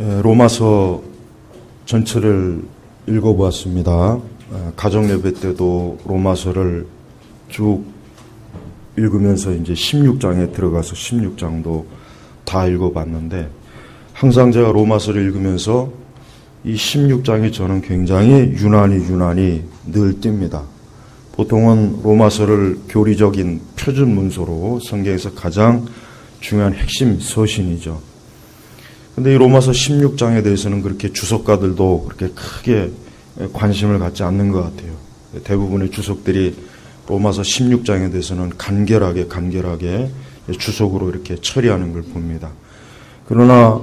로마서 전체를 읽어보았습니다. 가정 예배 때도 로마서를 쭉 읽으면서 이제 16장에 들어가서 16장도 다 읽어봤는데, 항상 제가 로마서를 읽으면서 이 16장이 저는 굉장히 유난히 늘 띕니다. 보통은 로마서를 교리적인 표준 문서로 성경에서 가장 중요한 핵심 서신이죠. 근데 이 로마서 16장에 대해서는 그렇게 주석가들도 그렇게 크게 관심을 갖지 않는 것 같아요. 대부분의 주석들이 로마서 16장에 대해서는 간결하게 주석으로 이렇게 처리하는 걸 봅니다. 그러나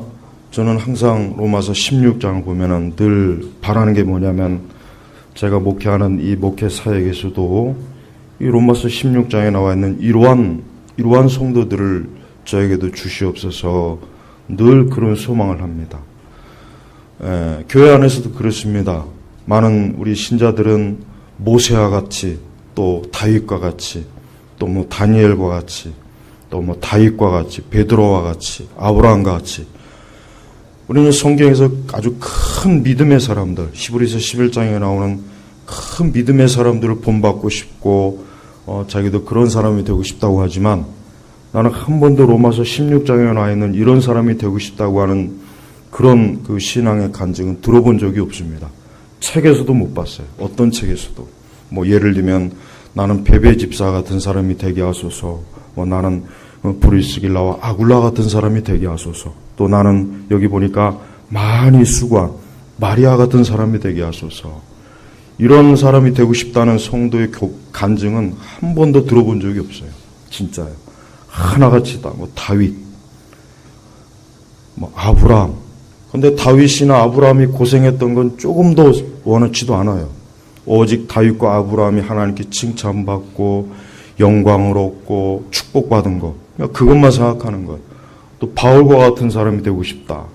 저는 항상 로마서 16장을 보면은 늘 바라는 게 뭐냐면, 제가 목회하는 이 목회 사역에서도 이 로마서 16장에 나와 있는 이러한 성도들을 저에게도 주시옵소서, 늘 그런 소망을 합니다. 교회 안에서도 그렇습니다. 많은 우리 신자들은 모세와 같이, 또 다윗과 같이, 또 뭐 다니엘과 같이, 또 뭐 다윗과 같이, 베드로와 같이, 아브라함과 같이, 우리는 성경에서 아주 큰 믿음의 사람들, 히브리서 11장에 나오는 큰 믿음의 사람들을 본받고 싶고, 자기도 그런 사람이 되고 싶다고 하지만, 나는 한 번도 로마서 16장에 나와 있는 이런 사람이 되고 싶다고 하는 그런 그 신앙의 간증은 들어본 적이 없습니다. 책에서도 못 봤어요. 어떤 책에서도. 뭐 예를 들면 나는 베베 집사 같은 사람이 되게 하소서, 뭐 나는 브리스길라와 아굴라 같은 사람이 되게 하소서, 또 나는 여기 보니까 많이 수고한 마리아 같은 사람이 되게 하소서, 이런 사람이 되고 싶다는 성도의 간증은 한 번도 들어본 적이 없어요. 진짜요. 하나같이 다, 뭐 다윗, 뭐 아브라함. 근데 다윗이나 아브라함이 고생했던 건 조금도 원하지도 않아요. 오직 다윗과 아브라함이 하나님께 칭찬받고 영광을 얻고 축복받은 거, 그것만 생각하는 거예요. 또 바울과 같은 사람이 되고 싶다.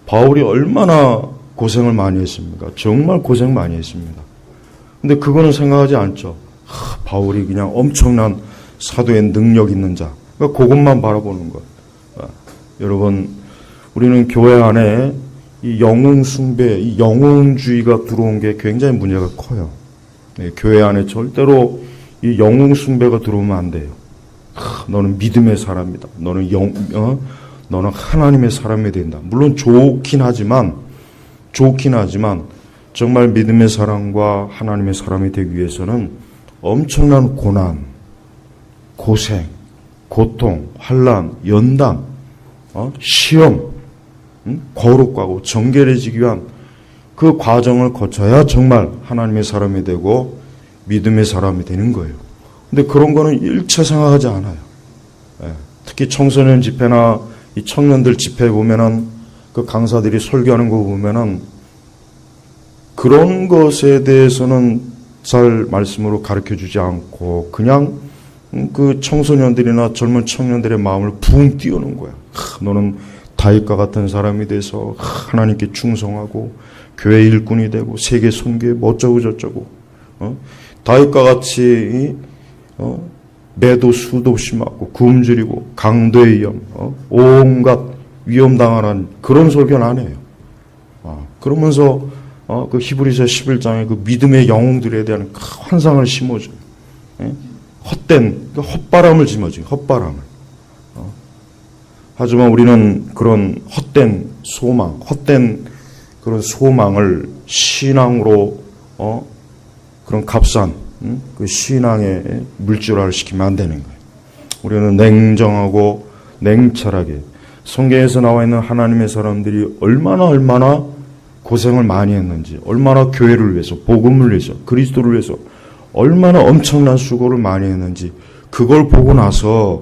바울이 얼마나 고생을 많이 했습니까? 정말 고생 많이 했습니다. 근데 그거는 생각하지 않죠. 바울이 그냥 엄청난 사도의 능력 있는 자. 그러니까 그것만 바라보는 것. 여러분, 우리는 교회 안에 이 영웅 숭배, 이 영웅주의가 들어온 게 굉장히 문제가 커요. 교회 안에 절대로 이 영웅 숭배가 들어오면 안 돼요. 너는 믿음의 사람이다. 너는 하나님의 사람이 된다. 물론 좋긴 하지만 정말 믿음의 사람과 하나님의 사람이 되기 위해서는 엄청난 고난, 고생, 고통, 환난, 연단, 시험, 거룩하고 정결해지기 위한 그 과정을 거쳐야 정말 하나님의 사람이 되고 믿음의 사람이 되는 거예요. 근데 그런 거는 일체 생각하지 않아요. 특히 청소년 집회나 이 청년들 집회 보면은 그 강사들이 설교하는 거 보면은 그런 것에 대해서는 잘 말씀으로 가르쳐 주지 않고 그냥 그 청소년들이나 젊은 청년들의 마음을 붕 띄우는 거야. 너는 다윗과 같은 사람이 돼서 하나님께 충성하고 교회 일꾼이 되고 세계 선교에 뭐 어쩌고 저쩌고, 다윗과 같이 매도 수도 없이 맞고 굶주리고 강도의 위험, 온갖 위험 당하는 그런 설교는 안 해요. 그러면서 그 히브리서 11장에 그 믿음의 영웅들에 대한 환상을 심어줘요. 헛된 헛바람을 심어줘요. 헛바람을. 하지만 우리는 그런 헛된 소망, 헛된 그런 소망을 신앙으로 그런 값싼 그 신앙의 물질화를 시키면 안 되는 거예요. 우리는 냉정하고 냉철하게 성경에서 나와 있는 하나님의 사람들이 얼마나 고생을 많이 했는지, 얼마나 교회를 위해서, 복음을 위해서, 그리스도를 위해서 얼마나 엄청난 수고를 많이 했는지, 그걸 보고 나서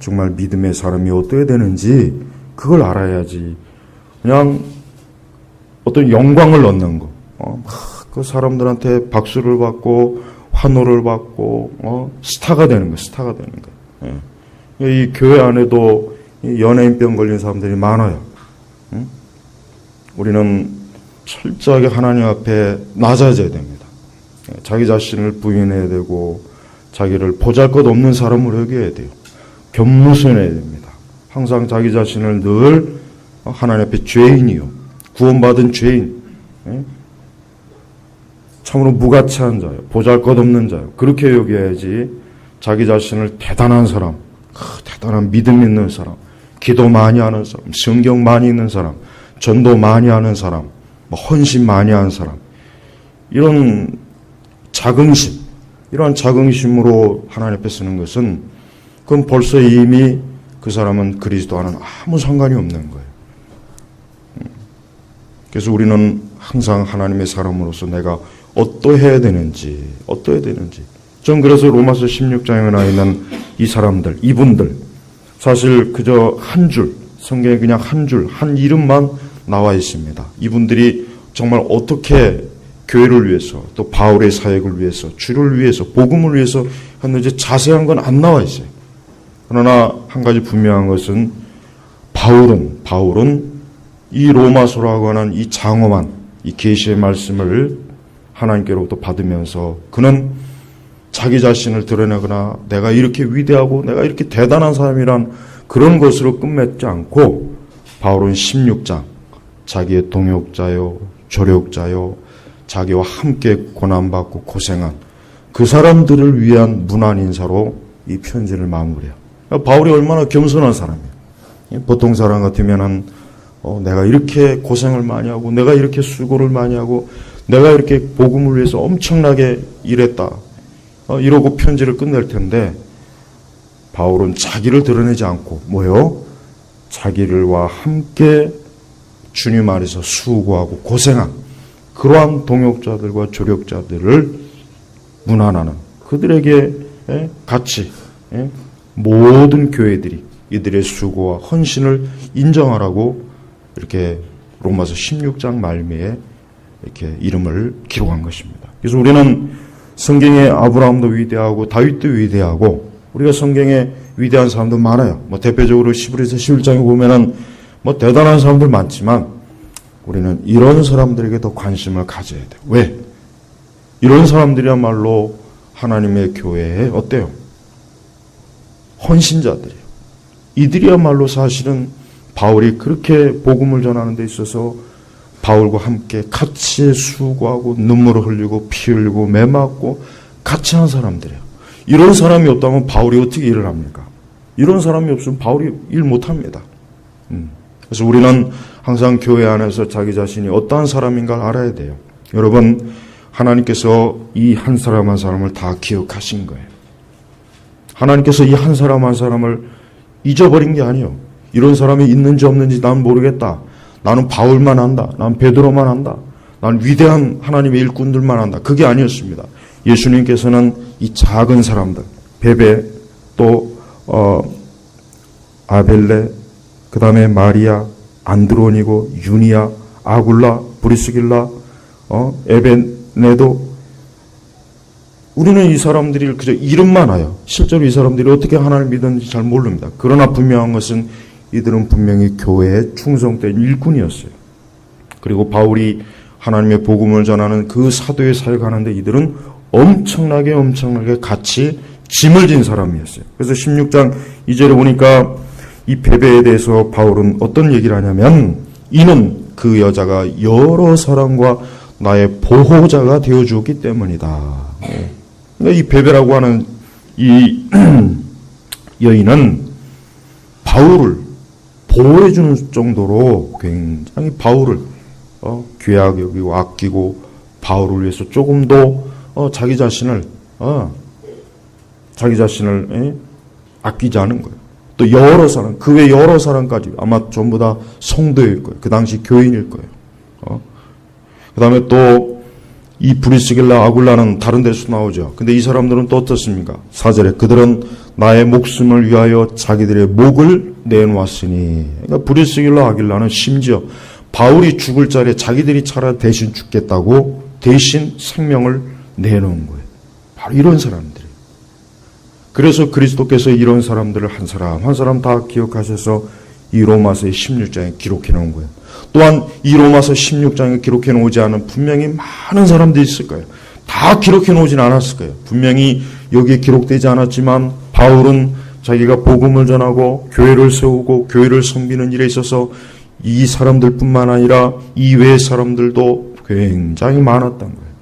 정말 믿음의 사람이 어떻게 되는지 그걸 알아야지. 그냥 어떤 영광을 얻는 거, 그 사람들한테 박수를 받고 환호를 받고 스타가 되는 거예요. 이 교회 안에도 연예인병 걸린 사람들이 많아요. 우리는 철저하게 하나님 앞에 낮아져야 됩니다. 자기 자신을 부인해야 되고 자기를 보잘것없는 사람으로 여겨야 돼요. 겸손해야 됩니다. 항상 자기 자신을 늘 하나님 앞에 죄인이요, 구원받은 죄인, 참으로 무가치한 자요, 보잘것없는 자요, 그렇게 여겨야지 자기 자신을 대단한 사람, 대단한 믿음 있는 사람, 기도 많이 하는 사람, 성경 많이 읽는 사람, 전도 많이 하는 사람, 헌신 많이 하는 사람, 이런 자긍심, 이러한 자긍심으로 하나님 앞에 서는 것은 그건 벌써 이미 그 사람은 그리스도와는 아무 상관이 없는 거예요. 그래서 우리는 항상 하나님의 사람으로서 내가 어떠해야 되는지. 전 그래서 로마서 16장에 나와 있는 이 사람들, 이분들, 사실 그저 한 줄, 성경에 그냥 한 줄, 한 이름만 나와 있습니다. 이분들이 정말 어떻게 교회를 위해서, 또 바울의 사역을 위해서, 주를 위해서, 복음을 위해서 했는지 자세한 건 안 나와 있어요. 그러나 한 가지 분명한 것은 바울은 이 로마서라고 하는 이 장엄한 이 계시의 말씀을 하나님께로부터 받으면서 그는 자기 자신을 드러내거나 내가 이렇게 위대하고 내가 이렇게 대단한 사람이란 그런 것으로 끝맺지 않고 바울은 16장 자기의 동역자요, 조력자요, 자기와 함께 고난받고 고생한 그 사람들을 위한 문안 인사로 이 편지를 마무리해요. 바울이 얼마나 겸손한 사람이에요. 보통 사람 같으면은 내가 이렇게 고생을 많이 하고 내가 이렇게 수고를 많이 하고 내가 이렇게 복음을 위해서 엄청나게 일했다. 이러고 편지를 끝낼 텐데 바울은 자기를 드러내지 않고 뭐요? 자기를와 함께 주님 안에서 수고하고 고생한 그러한 동역자들과 조력자들을 문안하는 그들에게 같이 모든 교회들이 이들의 수고와 헌신을 인정하라고 이렇게 로마서 16장 말미에 이렇게 이름을 기록한 것입니다. 그래서 우리는 성경에 아브라함도 위대하고 다윗도 위대하고 우리가 성경에 위대한 사람도 많아요. 대표적으로 히브리서 11장에 보면은 대단한 사람들 많지만 우리는 이런 사람들에게 더 관심을 가져야 돼요. 왜? 이런 사람들이야말로 하나님의 교회에 어때요? 헌신자들이에요. 이들이야말로 사실은 바울이 그렇게 복음을 전하는 데 있어서 바울과 함께 같이 수고하고 눈물을 흘리고 피 흘리고 매 맞고 같이 한 사람들이에요. 이런 사람이 없다면 바울이 어떻게 일을 합니까? 이런 사람이 없으면 바울이 일 못합니다. 그래서 우리는 항상 교회 안에서 자기 자신이 어떠한 사람인가 알아야 돼요. 여러분, 하나님께서 이 한 사람 한 사람을 다 기억하신 거예요. 하나님께서 이 한 사람 한 사람을 잊어버린 게 아니에요. 이런 사람이 있는지 없는지 난 모르겠다. 나는 바울만 안다. 난 베드로만 안다. 난 위대한 하나님의 일꾼들만 안다. 그게 아니었습니다. 예수님께서는 이 작은 사람들, 베베, 또 아벨레, 그 다음에 마리아, 안드로니고, 유니아, 아굴라, 브리스길라, 에베네도, 우리는 이 사람들이 그저 이름만 알아요. 실제로 이 사람들이 어떻게 하나님을 믿었는지 잘 모릅니다. 그러나 분명한 것은 이들은 분명히 교회에 충성된 일꾼이었어요. 그리고 바울이 하나님의 복음을 전하는 그 사도의 사역하는데 이들은 엄청나게 같이 짐을 진 사람이었어요. 그래서 16장 2절에 보니까 이 베베에 대해서 바울은 어떤 얘기를 하냐면 이는 그 여자가 여러 사람과 나의 보호자가 되어주었기 때문이다. 그러니까 이 베베라고 하는 이 여인은 바울을 보호해주는 정도로 굉장히 바울을 귀하게 여기고 아끼고 바울을 위해서 조금 더 자기 자신을 아끼지 않은 거예요. 또 여러 사람, 그 외 여러 사람까지 아마 전부 다 성도일 거예요. 그 당시 교인일 거예요. 그 다음에 또 이 브리스길라 아굴라는 다른 데서 나오죠. 근데 이 사람들은 또 어떻습니까? 4절에 그들은 나의 목숨을 위하여 자기들의 목을 내놓았으니. 그러니까 브리스길라 아굴라는 심지어 바울이 죽을 자리에 자기들이 차라리 대신 죽겠다고 대신 생명을 내놓은 거예요. 바로 이런 사람들이에요. 그래서 그리스도께서 이런 사람들을 한 사람 한 사람 다 기억하셔서 이 로마서의 16장에 기록해 놓은 거예요. 또한 이 로마서 16장에 기록해 놓지 않은 분명히 많은 사람들이 있을 거예요. 다 기록해 놓진 않았을 거예요. 분명히 여기에 기록되지 않았지만 바울은 자기가 복음을 전하고 교회를 세우고 교회를 섬기는 일에 있어서 이 사람들뿐만 아니라 이외의 사람들도 굉장히 많았던 거예요.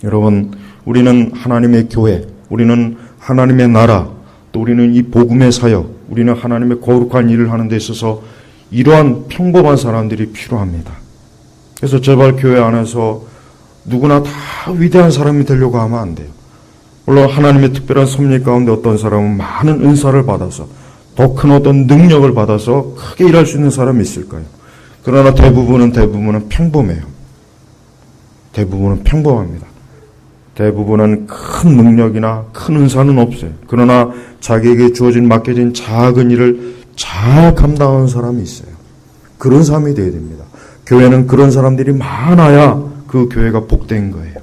여러분, 우리는 하나님의 교회, 우리는 하나님의 나라, 또 우리는 이 복음의 사역, 우리는 하나님의 거룩한 일을 하는 데 있어서 이러한 평범한 사람들이 필요합니다. 그래서 제발 교회 안에서 누구나 다 위대한 사람이 되려고 하면 안 돼요. 물론 하나님의 특별한 섭리 가운데 어떤 사람은 많은 은사를 받아서 더 큰 어떤 능력을 받아서 크게 일할 수 있는 사람이 있을 거예요. 그러나 대부분은 평범해요. 대부분은 평범합니다. 대부분은 큰 능력이나 큰 은사는 없어요. 그러나 자기에게 주어진 맡겨진 작은 일을 잘 감당하는 사람이 있어요. 그런 사람이 되어야 됩니다. 교회는 그런 사람들이 많아야 그 교회가 복된 거예요.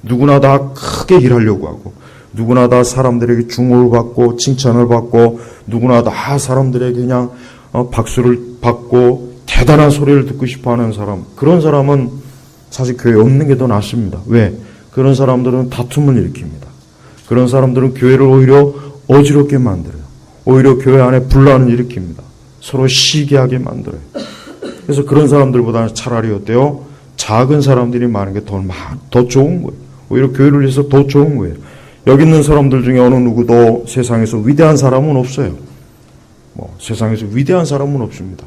누구나 다 크게 일하려고 하고, 누구나 다 사람들에게 중호를 받고 칭찬을 받고, 누구나 다 사람들에게 그냥 박수를 받고 대단한 소리를 듣고 싶어하는 사람, 그런 사람은 사실 교회에 없는 게 더 낫습니다. 왜? 그런 사람들은 다툼을 일으킵니다. 그런 사람들은 교회를 오히려 어지럽게 만들어요. 오히려 교회 안에 분란을 일으킵니다. 서로 시기하게 만들어요. 그래서 그런 사람들보다는 차라리 어때요? 작은 사람들이 많은 게 더 좋은 거예요. 오히려 교회를 위해서 더 좋은 거예요. 여기 있는 사람들 중에 어느 누구도 세상에서 위대한 사람은 없어요. 세상에서 위대한 사람은 없습니다.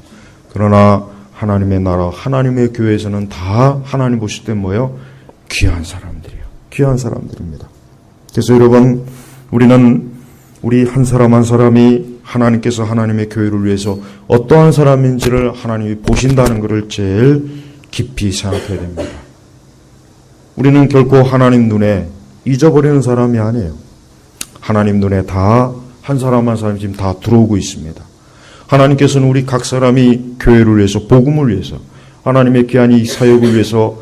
그러나 하나님의 나라, 하나님의 교회에서는 다 하나님 보실 때 뭐예요? 귀한 사람들이에요. 귀한 사람들입니다. 그래서 여러분, 우리 한 사람 한 사람이 하나님께서 하나님의 교회를 위해서 어떠한 사람인지를 하나님이 보신다는 것을 제일 깊이 생각해야 됩니다. 우리는 결코 하나님 눈에 잊어버리는 사람이 아니에요. 하나님 눈에 다 한 사람 한 사람이 지금 다 들어오고 있습니다. 하나님께서는 우리 각 사람이 교회를 위해서, 복음을 위해서, 하나님의 귀한 이 사역을 위해서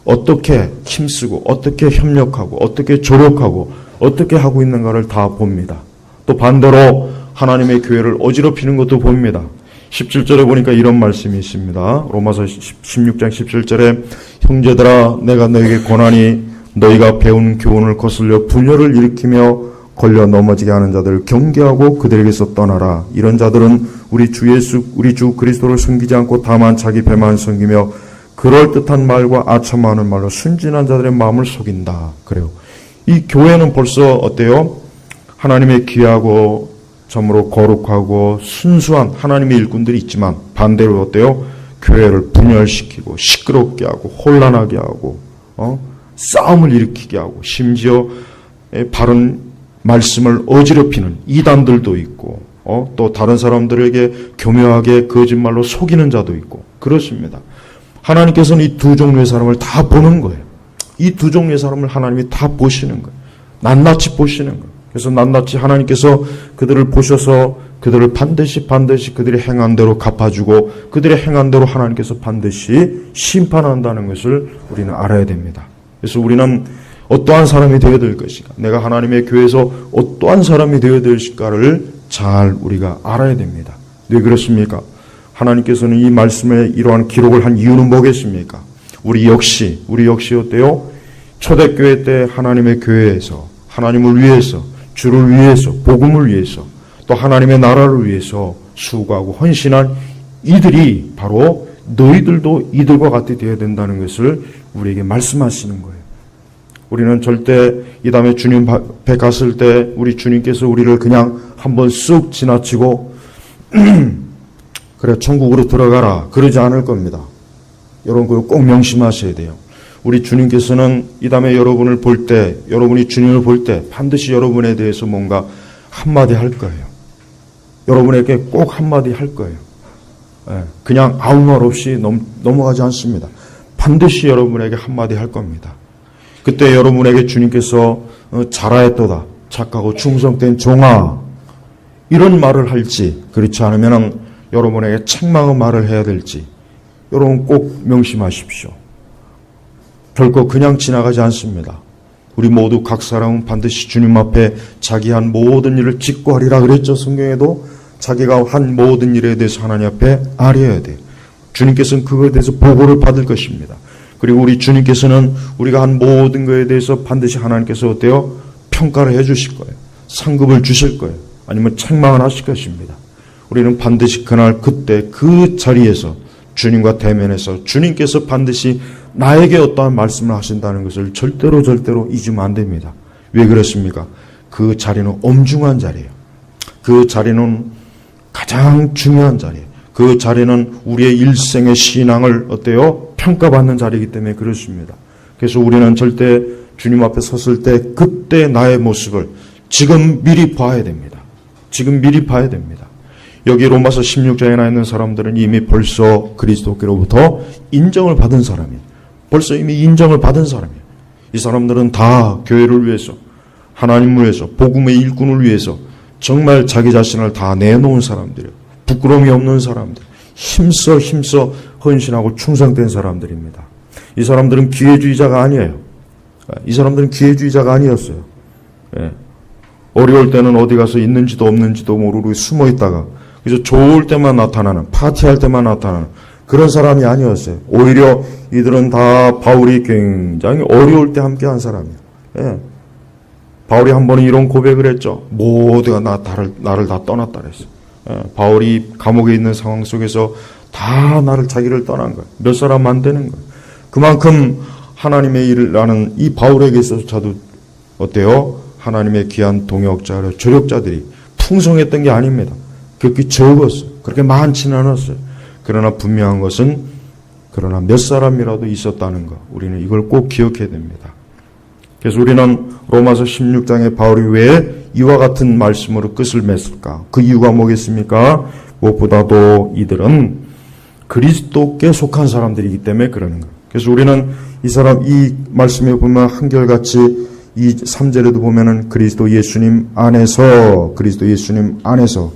어떻게 힘쓰고, 어떻게 협력하고, 어떻게 조력하고, 어떻게 하고 있는가를 다 봅니다. 또 반대로 하나님의 교회를 어지럽히는 것도 봅니다. 17절에 보니까 이런 말씀이 있습니다. 로마서 16장 17절에 형제들아, 내가 너에게 권하니 너희가 배운 교훈을 거슬려 분열을 일으키며 걸려 넘어지게 하는 자들을 경계하고 그들에게서 떠나라. 이런 자들은 우리 주 그리스도를 섬기지 않고 다만 자기 배만 섬기며 그럴듯한 말과 아첨하는 말로 순진한 자들의 마음을 속인다. 그래요. 이 교회는 벌써 어때요? 하나님의 귀하고 참으로 거룩하고 순수한 하나님의 일꾼들이 있지만 반대로 어때요? 교회를 분열시키고 시끄럽게 하고 혼란하게 하고 싸움을 일으키게 하고 심지어 바른 말씀을 어지럽히는 이단들도 있고 또 다른 사람들에게 교묘하게 거짓말로 속이는 자도 있고 그렇습니다. 하나님께서는 이 두 종류의 사람을 다 보는 거예요. 이 두 종류의 사람을 하나님이 다 보시는 거예요. 낱낱이 보시는 거예요. 그래서 낱낱이 하나님께서 그들을 보셔서 그들을 반드시 그들의 행한 대로 갚아주고 그들의 행한 대로 하나님께서 반드시 심판한다는 것을 우리는 알아야 됩니다. 그래서 우리는 어떠한 사람이 되어야 될 것인가, 내가 하나님의 교회에서 어떠한 사람이 되어야 될까를 잘 우리가 알아야 됩니다. 왜 그렇습니까? 하나님께서는 이 말씀에 이러한 기록을 한 이유는 뭐겠습니까? 우리 역시 어때요? 초대교회 때 하나님의 교회에서 하나님을 위해서, 주를 위해서, 복음을 위해서, 또 하나님의 나라를 위해서 수고하고 헌신한 이들이 바로 너희들도 이들과 같이 되어야 된다는 것을 우리에게 말씀하시는 거예요. 우리는 절대 이 다음에 주님 앞에 갔을 때 우리 주님께서 우리를 그냥 한번 쓱 지나치고 그래 천국으로 들어가라 그러지 않을 겁니다. 여러분 그거 꼭 명심하셔야 돼요. 우리 주님께서는 이 다음에 여러분을 볼 때, 여러분이 주님을 볼 때 반드시 여러분에 대해서 뭔가 한마디 할 거예요. 여러분에게 꼭 한마디 할 거예요. 그냥 아무 말 없이 넘어가지 않습니다. 반드시 여러분에게 한마디 할 겁니다. 그때 여러분에게 주님께서 잘하였도다, 착하고 충성된 종아, 이런 말을 할지, 그렇지 않으면 여러분에게 책망의 말을 해야 될지 여러분 꼭 명심하십시오. 결코 그냥 지나가지 않습니다. 우리 모두 각 사람은 반드시 주님 앞에 자기 한 모든 일을 짓고 하리라 그랬죠. 성경에도 자기가 한 모든 일에 대해서 하나님 앞에 아뢰어야 돼요. 주님께서는 그거에 대해서 보고를 받을 것입니다. 그리고 우리 주님께서는 우리가 한 모든 것에 대해서 반드시 하나님께서 어때요? 평가를 해 주실 거예요. 상급을 주실 거예요. 아니면 책망을 하실 것입니다. 우리는 반드시 그날 그때 그 자리에서 주님과 대면해서 주님께서 반드시 나에게 어떠한 말씀을 하신다는 것을 절대로 잊으면 안 됩니다. 왜 그렇습니까? 그 자리는 엄중한 자리예요. 그 자리는 가장 중요한 자리예요. 그 자리는 우리의 일생의 신앙을 어때요? 평가받는 자리이기 때문에 그렇습니다. 그래서 우리는 절대 주님 앞에 섰을 때 그때 나의 모습을 지금 미리 봐야 됩니다. 지금 미리 봐야 됩니다. 여기 로마서 16장에 나 있는 사람들은 이미 벌써 그리스도께로부터 인정을 받은 사람이에요. 벌써 이미 인정을 받은 사람이에요. 이 사람들은 다 교회를 위해서, 하나님을 위해서, 복음의 일꾼을 위해서 정말 자기 자신을 다 내놓은 사람들이에요. 부끄러움이 없는 사람들, 힘써 헌신하고 충성된 사람들입니다. 이 사람들은 기회주의자가 아니에요. 이 사람들은 기회주의자가 아니었어요. 예. 어려울 때는 어디 가서 있는지도 없는지도 모르고 숨어 있다가 그래서 좋을 때만 나타나는, 파티할 때만 나타나는 그런 사람이 아니었어요. 오히려 이들은 다 바울이 굉장히 어려울 때 함께한 사람이에요. 예. 바울이 한 번은 이런 고백을 했죠. 모두가 나를 다 떠났다 그랬어요. 예. 바울이 감옥에 있는 상황 속에서 다 자기를 떠난 거예요. 몇 사람 안 되는 거예요. 그만큼 하나님의 일을 하는 이 바울에게 있어서도 어때요? 하나님의 귀한 동역자, 조력자들이 풍성했던 게 아닙니다. 그렇게 적었어요. 그렇게 많지는 않았어요. 그러나 분명한 것은 그러나 몇 사람이라도 있었다는 것. 우리는 이걸 꼭 기억해야 됩니다. 그래서 우리는 로마서 16장에 바울이 왜 이와 같은 말씀으로 끝을 맺을까? 그 이유가 뭐겠습니까? 무엇보다도 이들은 그리스도께 속한 사람들이기 때문에 그러는 거예요. 그래서 우리는 이 말씀에 보면 한결같이 이 3절에도 보면은 그리스도 예수님 안에서,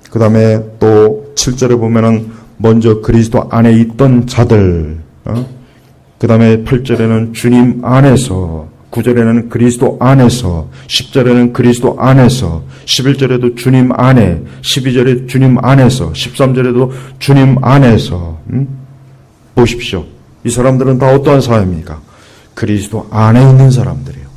그 다음에 또 7절에 보면은 먼저 그리스도 안에 있던 자들, 그 다음에 8절에는 주님 안에서, 9절에는 그리스도 안에서, 10절에는 그리스도 안에서, 11절에도 주님 안에, 12절에 주님 안에서, 13절에도 주님 안에서. 보십시오. 이 사람들은 다 어떠한 사람입니까? 그리스도 안에 있는 사람들이에요.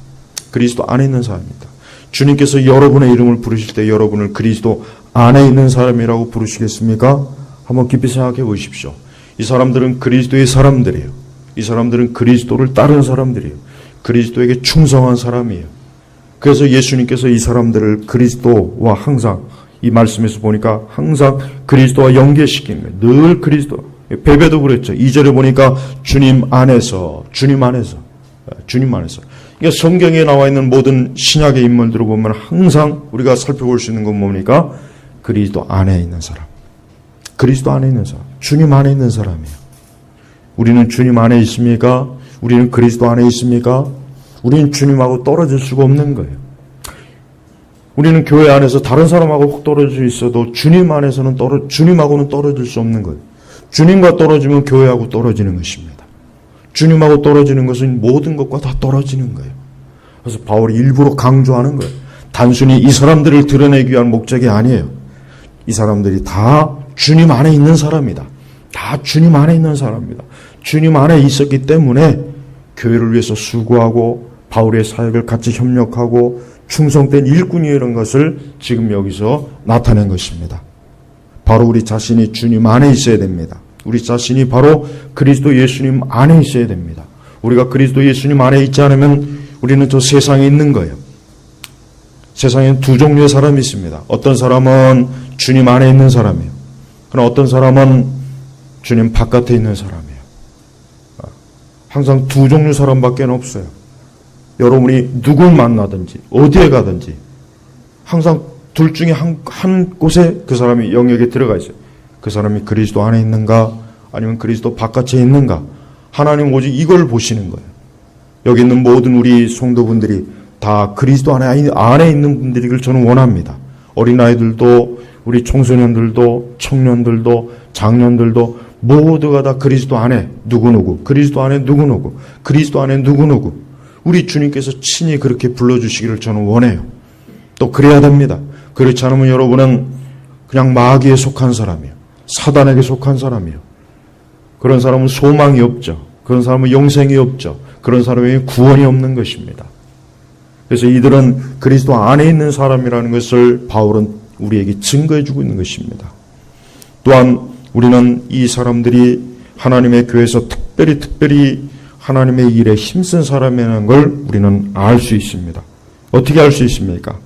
그리스도 안에 있는 사람입니다. 주님께서 여러분의 이름을 부르실 때 여러분을 그리스도 안에 있는 사람이라고 부르시겠습니까? 한번 깊이 생각해 보십시오. 이 사람들은 그리스도의 사람들이에요. 이 사람들은 그리스도를 따른 사람들이에요. 그리스도에게 충성한 사람이에요. 그래서 예수님께서 이 사람들을 그리스도와 항상 이 말씀에서 보니까 항상 그리스도와 연계시키는 거예요. 늘 그리스도. 베베도 그랬죠. 2절에 보니까 주님 안에서. 그러니까 성경에 나와 있는 모든 신약의 인물들을 보면 항상 우리가 살펴볼 수 있는 건 뭡니까? 그리스도 안에 있는 사람. 그리스도 안에 있는 사람. 주님 안에 있는 사람이에요. 우리는 주님 안에 있습니까? 우리는 그리스도 안에 있습니까? 우리는 주님하고 떨어질 수가 없는 거예요. 우리는 교회 안에서 다른 사람하고 혹 떨어져 있어도 주님하고는 떨어질 수 없는 거예요. 주님과 떨어지면 교회하고 떨어지는 것입니다. 주님하고 떨어지는 것은 모든 것과 다 떨어지는 거예요. 그래서 바울이 일부러 강조하는 거예요. 단순히 이 사람들을 드러내기 위한 목적이 아니에요. 이 사람들이 다 주님 안에 있는 사람이다. 다 주님 안에 있는 사람입니다. 주님 안에 있었기 때문에 교회를 위해서 수고하고 바울의 사역을 같이 협력하고 충성된 일꾼이라는 것을 지금 여기서 나타낸 것입니다. 바로 우리 자신이 주님 안에 있어야 됩니다. 우리 자신이 바로 그리스도 예수님 안에 있어야 됩니다. 우리가 그리스도 예수님 안에 있지 않으면 우리는 저 세상에 있는 거예요. 세상에는 두 종류의 사람이 있습니다. 어떤 사람은 주님 안에 있는 사람이에요. 그러나 어떤 사람은 주님 바깥에 있는 사람이에요. 항상 두 종류 사람밖에 없어요. 여러분이 누굴 만나든지 어디에 가든지 항상 둘 중에 한 곳에 그 사람이 영역에 들어가 있어요. 그 사람이 그리스도 안에 있는가 아니면 그리스도 바깥에 있는가. 하나님 오직 이걸 보시는 거예요. 여기 있는 모든 우리 성도분들이 다 그리스도 안에 있는 분들이길 저는 원합니다. 어린아이들도 우리 청소년들도 청년들도 장년들도 모두가 다 그리스도 안에 누구누구 그리스도 안에 누구누구 그리스도 안에 누구누구 우리 주님께서 친히 그렇게 불러주시기를 저는 원해요. 또 그래야 됩니다. 그렇지 않으면 여러분은 그냥 마귀에 속한 사람이에요. 사단에게 속한 사람이에요. 그런 사람은 소망이 없죠. 그런 사람은 영생이 없죠. 그런 사람에게 구원이 없는 것입니다. 그래서 이들은 그리스도 안에 있는 사람이라는 것을 바울은 우리에게 증거해주고 있는 것입니다. 또한 우리는 이 사람들이 하나님의 교회에서 특별히 하나님의 일에 힘쓴 사람이라는 걸 우리는 알 수 있습니다. 어떻게 알 수 있습니까?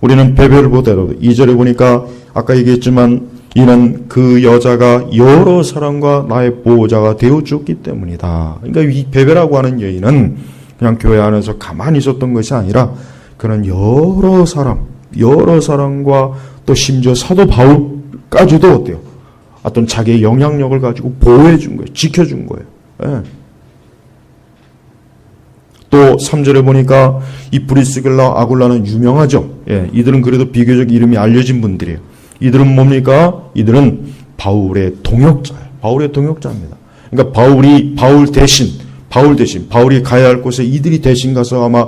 우리는 베벨보다도 2절에 보니까 아까 얘기했지만 이는 그 여자가 여러 사람과 나의 보호자가 되어주었기 때문이다. 그러니까 이 베벨이라고 하는 여인은 그냥 교회 안에서 가만히 있었던 것이 아니라 그는 여러 사람과 또 심지어 사도 바울까지도 어때요? 어떤 자기의 영향력을 가지고 보호해 준 거예요. 지켜준 거예요. 예. 또 3절에 보니까 이 브리스길라 아굴라는 유명하죠. 예, 이들은 그래도 비교적 이름이 알려진 분들이에요. 이들은 뭡니까? 이들은 바울의 동역자예요. 바울의 동역자입니다. 그러니까 바울이 가야 할 곳에 이들이 대신 가서 아마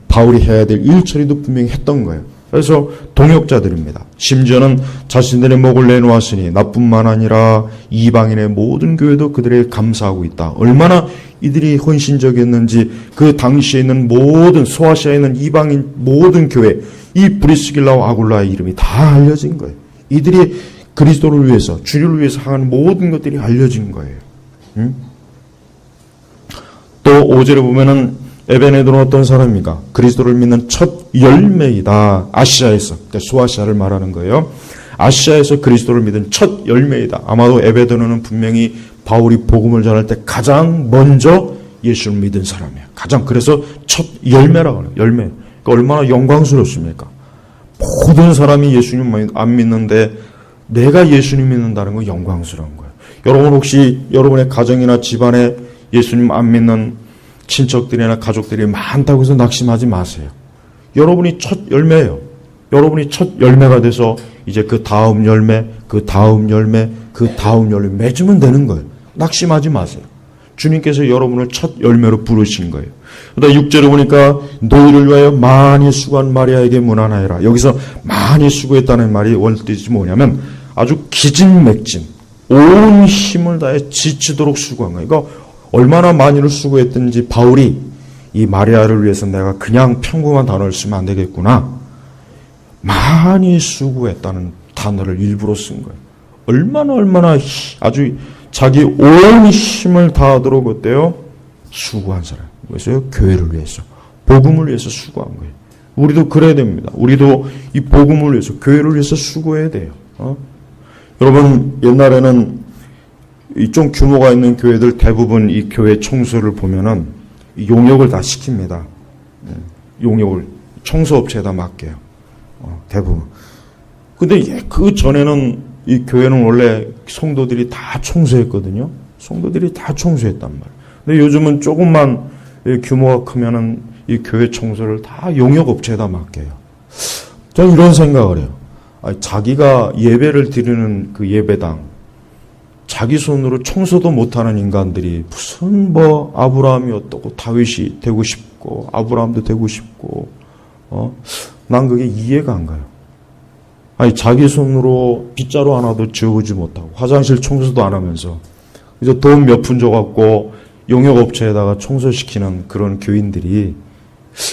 바울이 해야 될 일 처리도 분명히 했던 거예요. 그래서 동역자들입니다. 심지어는 자신들의 목을 내놓았으니 나뿐만 아니라 이방인의 모든 교회도 그들에게 감사하고 있다. 얼마나 이들이 헌신적이었는지 그 당시에 있는 모든 소아시아에 있는 이방인 모든 교회, 이 브리스길라와 아굴라의 이름이 다 알려진 거예요. 이들이 그리스도를 위해서, 주를 위해서 하는 모든 것들이 알려진 거예요. 또 5절에 보면은 에베네도는 어떤 사람입니까? 그리스도를 믿는 첫 열매이다. 아시아에서, 그러니까 소아시아를 말하는 거예요. 아시아에서 그리스도를 믿은 첫 열매이다. 아마도 에베네도는 분명히 바울이 복음을 전할 때 가장 먼저 예수를 믿은 사람이에요. 그래서 첫 열매라고 하는 열매. 그러니까 얼마나 영광스럽습니까? 모든 사람이 예수님 안 믿는데 내가 예수님 믿는다는 건 영광스러운 거예요. 여러분 혹시 여러분의 가정이나 집안에 예수님 안 믿는 친척들이나 가족들이 많다고 해서 낙심하지 마세요. 여러분이 첫 열매예요. 여러분이 첫 열매가 돼서 이제 그 다음 열매 맺으면 되는 거예요. 낙심하지 마세요. 주님께서 여러분을 첫 열매로 부르신 거예요. 그러다 6절에 보니까 너희를 위하여 많이 수고한 마리아에게 문안하여라. 여기서 많이 수고했다는 말이 원뜻이 뭐냐면 아주 기진맥진, 온 힘을 다해 지치도록 수고한 거예요. 그러니까 얼마나 많이를 수고했든지 바울이 이 마리아를 위해서 내가 그냥 평범한 단어를 쓰면 안 되겠구나. 많이 수고했다는 단어를 일부러 쓴 거예요. 얼마나 아주 자기 온 힘을 다하도록 어때요? 수고한 사람. 그래서 교회를 위해서, 복음을 위해서 수고한 거예요. 우리도 그래야 됩니다. 우리도 이 복음을 위해서, 교회를 위해서 수고해야 돼요. 여러분 옛날에는 좀 규모가 있는 교회들 대부분 이 교회 청소를 보면은 용역을 다 시킵니다. 용역을 청소업체에다 맡겨요. 대부분. 근데 그 전에는 이 교회는 원래 성도들이 다 청소했거든요. 성도들이 다 청소했단 말이에요. 근데 요즘은 조금만 규모가 크면은 이 교회 청소를 다 용역업체에다 맡겨요. 저는 이런 생각을 해요. 자기가 예배를 드리는 그 예배당, 자기 손으로 청소도 못하는 인간들이 무슨 아브라함이 어떻고 다윗이 되고 싶고 아브라함도 되고 싶고 난 그게 이해가 안 가요. 자기 손으로 빗자루 하나도 지워보지 못하고 화장실 청소도 안 하면서 이제 돈 몇 푼 줘갖고 용역업체에다가 청소시키는 그런 교인들이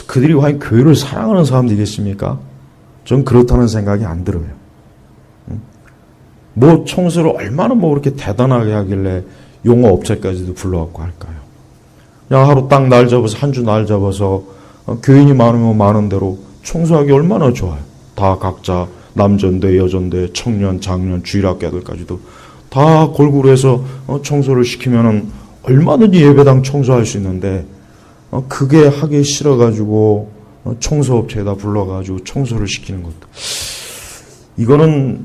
그들이 과연 교회를 사랑하는 사람들이겠습니까? 전 그렇다는 생각이 안 들어요. 청소를 얼마나 그렇게 대단하게 하길래 용어업체까지도 불러갖고 할까요? 그냥 하루 딱 날 잡아서, 한 주 날 잡아서, 교인이 많으면 많은 대로 청소하기 얼마나 좋아요. 다 각자 남전대, 여전대, 청년, 장년, 주일학교들까지도 다 골고루 해서 청소를 시키면은 얼마든지 예배당 청소할 수 있는데, 그게 하기 싫어가지고 청소업체에다 불러가지고 청소를 시키는 것도. 이거는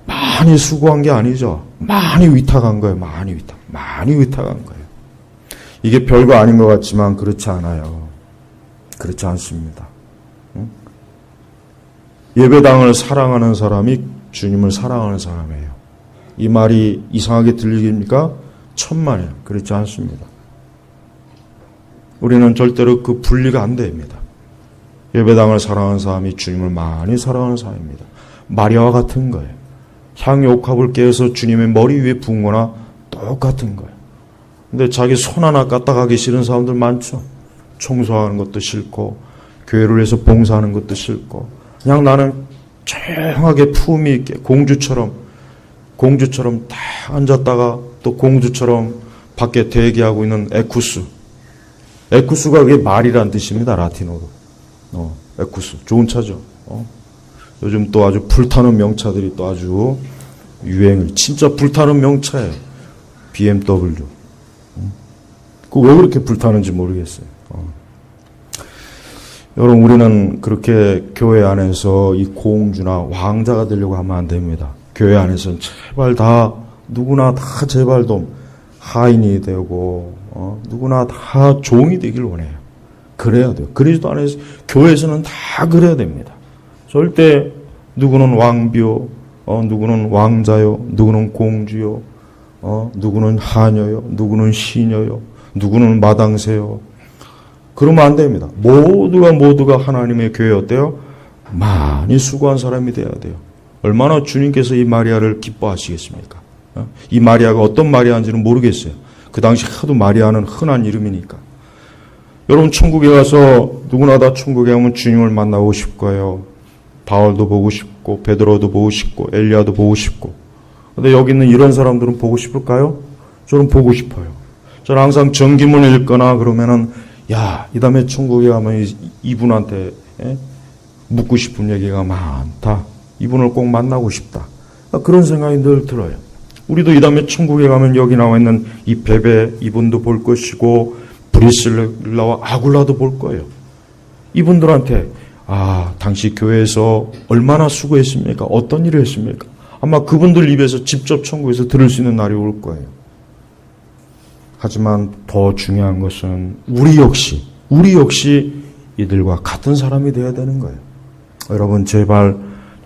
많이 수고한 게 아니죠. 많이 위탁한 거예요. 많이 위탁한 거예요. 이게 별거 아닌 것 같지만 그렇지 않아요. 그렇지 않습니다. 예배당을 사랑하는 사람이 주님을 사랑하는 사람이에요. 이 말이 이상하게 들리십니까? 천만에요. 그렇지 않습니다. 우리는 절대로 그 분리가 안 됩니다. 예배당을 사랑하는 사람이 주님을 많이 사랑하는 사람입니다. 마리아와 같은 거예요. 향유 옥합을 깨어서 주님의 머리 위에 부은 거나 똑같은 거예요. 근데 자기 손 하나 까딱하기 싫은 사람들 많죠. 청소하는 것도 싫고 교회를 위해서 봉사하는 것도 싫고 그냥 나는 조용하게 품위 있게 공주처럼 공주처럼 딱 앉았다가 또 공주처럼 밖에 대기하고 있는 에쿠스. 에쿠스가 그게 말이란 뜻입니다. 라틴어로. 에쿠스. 좋은 차죠. 요즘 또 아주 불타는 명차들이 또 아주 유행을, 진짜 불타는 명차예요. BMW. 그 왜 그렇게 불타는지 모르겠어요. 여러분, 우리는 그렇게 교회 안에서 이 공주나 왕자가 되려고 하면 안 됩니다. 교회 안에서는 제발 다, 누구나 다 제발 좀 하인이 되고, 누구나 다 종이 되길 원해요. 그래야 돼요. 그리스도 안에서, 교회에서는 다 그래야 됩니다. 절대 누구는 왕비요, 누구는 왕자요, 누구는 공주요, 누구는 하녀요, 누구는 시녀요, 누구는 마당새요. 그러면 안 됩니다. 모두가 하나님의 교회 어때요? 많이 수고한 사람이 돼야 돼요. 얼마나 주님께서 이 마리아를 기뻐하시겠습니까? 이 마리아가 어떤 마리아인지는 모르겠어요. 그 당시 하도 마리아는 흔한 이름이니까. 여러분, 천국에 가서 누구나 다 천국에 가면 주님을 만나고 싶고요. 바울도 보고 싶고, 베드로도 보고 싶고, 엘리야도 보고 싶고. 근데 여기 있는 이런 사람들은 보고 싶을까요? 저는 보고 싶어요. 저는 항상 전기문 읽거나 그러면은, 야, 이 다음에 천국에 가면 이분한테 묻고 싶은 얘기가 많다. 이분을 꼭 만나고 싶다. 그런 생각이 늘 들어요. 우리도 이 다음에 천국에 가면 여기 나와 있는 이 베베, 이분도 볼 것이고, 브리실라와 아굴라도 볼 거예요. 이분들한테, 당시 교회에서 얼마나 수고했습니까? 어떤 일을 했습니까? 아마 그분들 입에서 직접 천국에서 들을 수 있는 날이 올 거예요. 하지만 더 중요한 것은 우리 역시 이들과 같은 사람이 되어야 되는 거예요. 여러분, 제발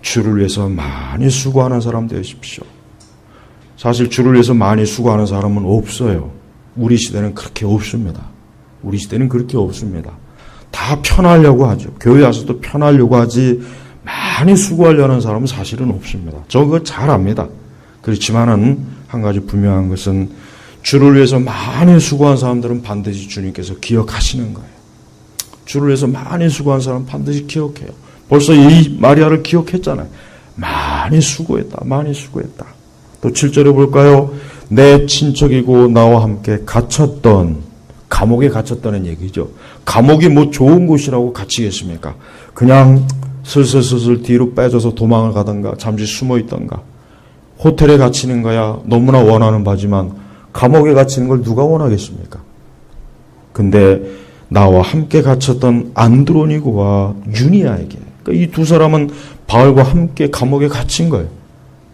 주를 위해서 많이 수고하는 사람 되십시오. 사실 주를 위해서 많이 수고하는 사람은 없어요. 우리 시대는 그렇게 없습니다. 우리 시대는 그렇게 없습니다. 다 편하려고 하죠. 교회 와서도 편하려고 하지 많이 수고하려는 사람은 사실은 없습니다. 저 그거 잘 압니다. 그렇지만은 한 가지 분명한 것은 주를 위해서 많이 수고한 사람들은 반드시 주님께서 기억하시는 거예요. 주를 위해서 많이 수고한 사람은 반드시 기억해요. 벌써 이 마리아를 기억했잖아요. 많이 수고했다. 많이 수고했다. 또 7절에 볼까요? 내 친척이고 나와 함께 갇혔던, 감옥에 갇혔다는 얘기죠. 감옥이 뭐 좋은 곳이라고 갇히겠습니까? 그냥 슬슬 뒤로 빼져서 도망을 가던가 잠시 숨어 있던가. 호텔에 갇히는 거야 너무나 원하는 바지만 감옥에 갇히는 걸 누가 원하겠습니까? 근데 나와 함께 갇혔던 안드로니고와 유니아에게, 그러니까 이 두 사람은 바울과 함께 감옥에 갇힌 거예요.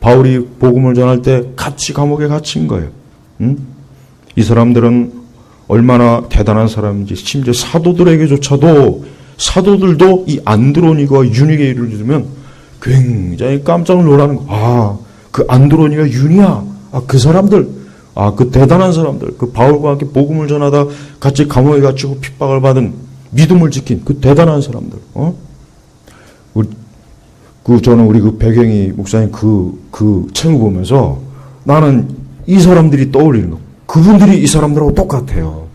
바울이 복음을 전할 때 같이 감옥에 갇힌 거예요. 이 사람들은 얼마나 대단한 사람인지, 심지어 사도들도 이 안드로니고와 유니아의 이름을 들으면 굉장히 깜짝 놀라는 거. 그 안드로니가 유니아, 그 사람들, 그 대단한 사람들, 그 바울과 함께 복음을 전하다 같이 감옥에 갇히고 핍박을 받은, 믿음을 지킨 그 대단한 사람들. 저는 우리 그 배경이 목사님 그 책을 보면서 나는 이 사람들이 떠올리는 거. 그분들이 이 사람들하고 똑같아요.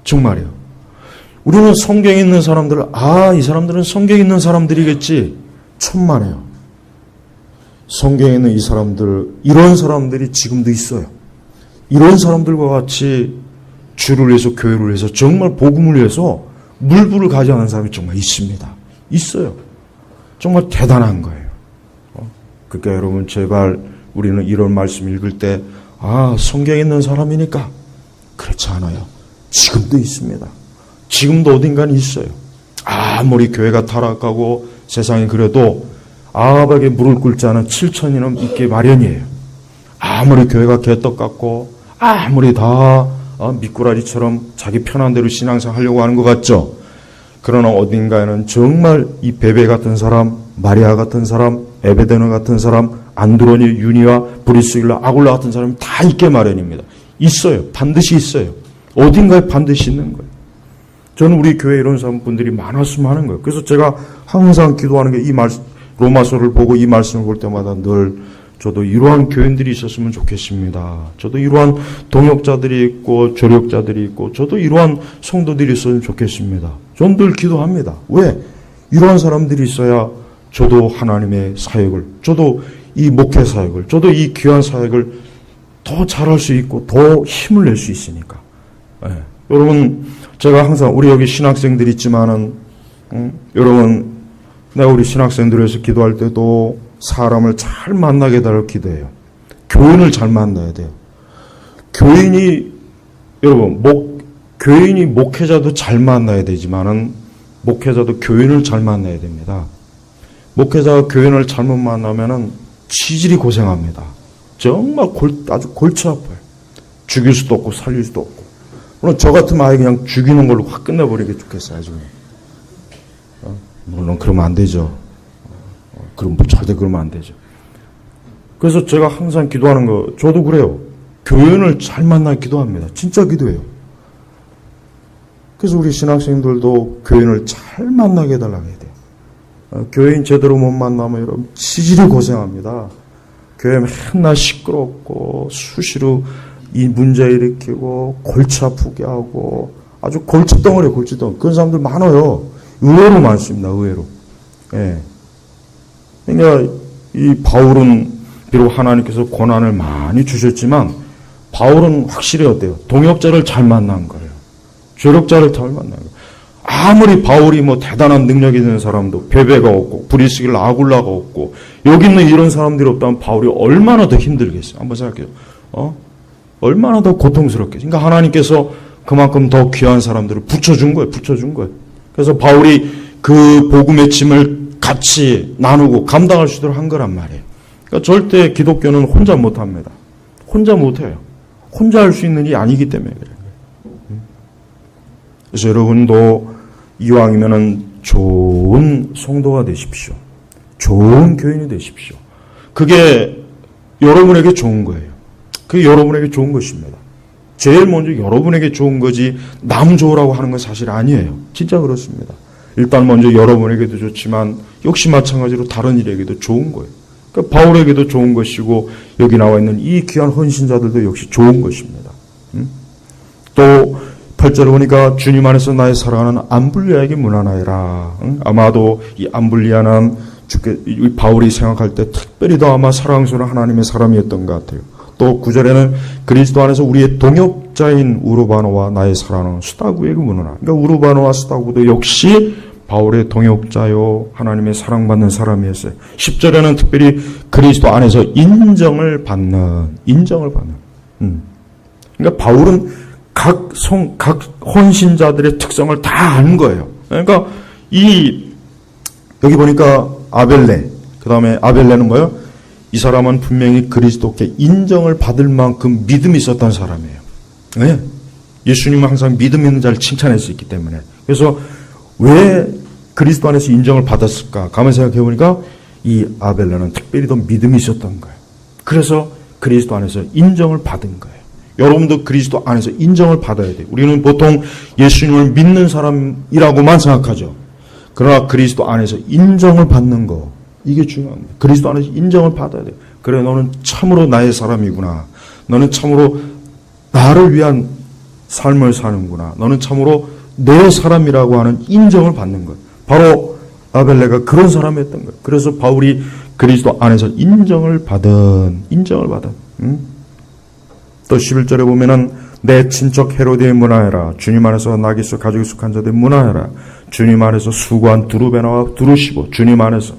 정말이요. 우리는 성경에 있는 사람들을, 이 사람들은 성경에 있는 사람들이겠지. 천만에요. 성경에 있는 이 사람들, 이런 사람들이 지금도 있어요. 이런 사람들과 같이 주를 위해서, 교회를 위해서, 정말 복음을 위해서 물불을 가지 않은 사람이 정말 있습니다. 있어요. 정말 대단한 거예요. 그러니까 여러분, 제발 우리는 이런 말씀 읽을 때, 성경에 있는 사람이니까. 그렇지 않아요. 지금도 있습니다. 지금도 어딘가는 있어요. 아무리 교회가 타락하고 세상이 그래도 아합에게 물을 끓지 않은 7천인은 있기 마련이에요. 아무리 교회가 개떡 같고 아무리 다 미꾸라지처럼 자기 편한 대로 신앙생활 하려고 하는 것 같죠. 그러나 어딘가에는 정말 이 베베 같은 사람, 마리아 같은 사람, 에베데노 같은 사람, 안드로니, 유니와 브리스길라, 아굴라 같은 사람이 다 있게 마련입니다. 있어요. 반드시 있어요. 어딘가에 반드시 있는 거예요. 저는 우리 교회에 이런 사람분들이 많았으면 하는 거예요. 그래서 제가 항상 기도하는 게, 이 로마서를 보고 이 말씀을 볼 때마다 늘 저도 이러한 교인들이 있었으면 좋겠습니다. 저도 이러한 동역자들이 있고 조력자들이 있고 저도 이러한 성도들이 있었으면 좋겠습니다. 저는 늘 기도합니다. 왜? 이러한 사람들이 있어야 저도 하나님의 사역을, 저도 이 목회 사역을, 저도 이 귀한 사역을 더 잘할 수 있고 더 힘을 낼 수 있으니까. 예. 여러분, 제가 항상 우리 여기 신학생들 있지만은 여러분, 내가 우리 신학생들 위해서 기도할 때도 사람을 잘 만나게 해달라고 기도해요. 교인을 잘 만나야 돼요. 교인이 목회자도 잘 만나야 되지만은 목회자도 교인을 잘 만나야 됩니다. 목회자가 교인을 잘못 만나면은 지질이 고생합니다. 정말 아주 골치 아파요. 죽일 수도 없고 살릴 수도 없고. 물론 저 같으면 아예 그냥 죽이는 걸로 확 끝내버리게 좋겠어요. 물론 그러면 안 되죠. 그럼 절대 그러면 안 되죠. 그래서 제가 항상 기도하는 거, 저도 그래요. 교인을 잘 만나 기도합니다. 진짜 기도해요. 그래서 우리 신학생들도 교인을 잘 만나게 해달라고 해야 돼요. 교인 제대로 못 만나면 여러분 지질이 고생합니다. 교회 맨날 시끄럽고 수시로 이 문제 일으키고 골치 아프게 하고 아주 골칫덩어리에 골칫덩어리. 그런 사람들 많아요. 의외로 많습니다. 의외로. 예. 그러니까 이 바울은 비록 하나님께서 고난을 많이 주셨지만 바울은 확실히 어때요? 동역자를 잘 만난 거예요. 죄력자를 잘 만난 거예요. 아무리 바울이 뭐 대단한 능력이 있는 사람도 베베가 없고 브리스길라 아굴라가 없고 여기 있는 이런 사람들이 없다면 바울이 얼마나 더 힘들겠어요. 한번 생각해요. 얼마나 더 고통스럽겠어요. 그러니까 하나님께서 그만큼 더 귀한 사람들을 붙여준 거예요. 그래서 바울이 그 복음의 짐을 같이 나누고 감당할 수 있도록 한 거란 말이에요. 그러니까 절대 기독교는 혼자 못합니다. 혼자 못해요. 혼자 할 수 있는 일이 아니기 때문에 그래요. 그래서 여러분도 이왕이면은 좋은 성도가 되십시오. 좋은 교인이 되십시오. 그게 여러분에게 좋은 거예요. 그게 여러분에게 좋은 것입니다. 제일 먼저 여러분에게 좋은 거지 남 좋으라고 하는 건 사실 아니에요. 진짜 그렇습니다. 일단 먼저 여러분에게도 좋지만 역시 마찬가지로 다른 일에게도 좋은 거예요. 그러니까 바울에게도 좋은 것이고 여기 나와 있는 이 귀한 헌신자들도 역시 좋은 것입니다. 또 8절에 보니까 주님 안에서 나의 사랑하는 암블리아에게 문안하여라. 아마도 이 암블리아는 바울이 생각할 때 특별히 더 아마 사랑스러운 하나님의 사람이었던 것 같아요. 또 9절에는 그리스도 안에서 우리의 동역자인 우르바노와 나의 사랑하는 수다구에게 문안하라. 그러니까 우르바노와 수다구도 역시 바울의 동역자요 하나님의 사랑받는 사람이었어요. 10절에는 특별히 그리스도 안에서 인정을 받는. 그러니까 바울은 각 헌신자들의 특성을 다 아는 거예요. 그러니까 여기 보니까 아벨레, 그 다음에 아벨레는 뭐예요? 이 사람은 분명히 그리스도께 인정을 받을 만큼 믿음이 있었던 사람이에요. 네. 예수님은 항상 믿음 있는 자를 칭찬할 수 있기 때문에. 그래서 왜 그리스도 안에서 인정을 받았을까? 가만 생각해 보니까 이 아벨레는 특별히 더 믿음이 있었던 거예요. 그래서 그리스도 안에서 인정을 받은 거예요. 여러분도 그리스도 안에서 인정을 받아야 돼요. 우리는 보통 예수님을 믿는 사람이라고만 생각하죠. 그러나 그리스도 안에서 인정을 받는 거, 이게 중요합니다. 그리스도 안에서 인정을 받아야 돼요. 그래, 너는 참으로 나의 사람이구나. 너는 참으로 나를 위한 삶을 사는구나. 너는 참으로 내 사람이라고 하는 인정을 받는 것. 바로 아벨레가 그런 사람이었던 거예요. 그래서 바울이 그리스도 안에서 인정을 받은. 또 11절에 보면은 내 친척 헤로디에 문하여라. 주님 안에서 나기스 가족에 속한 자들 문하여라. 주님 안에서 수고한 두루베나와 두루시보. 주님 안에서.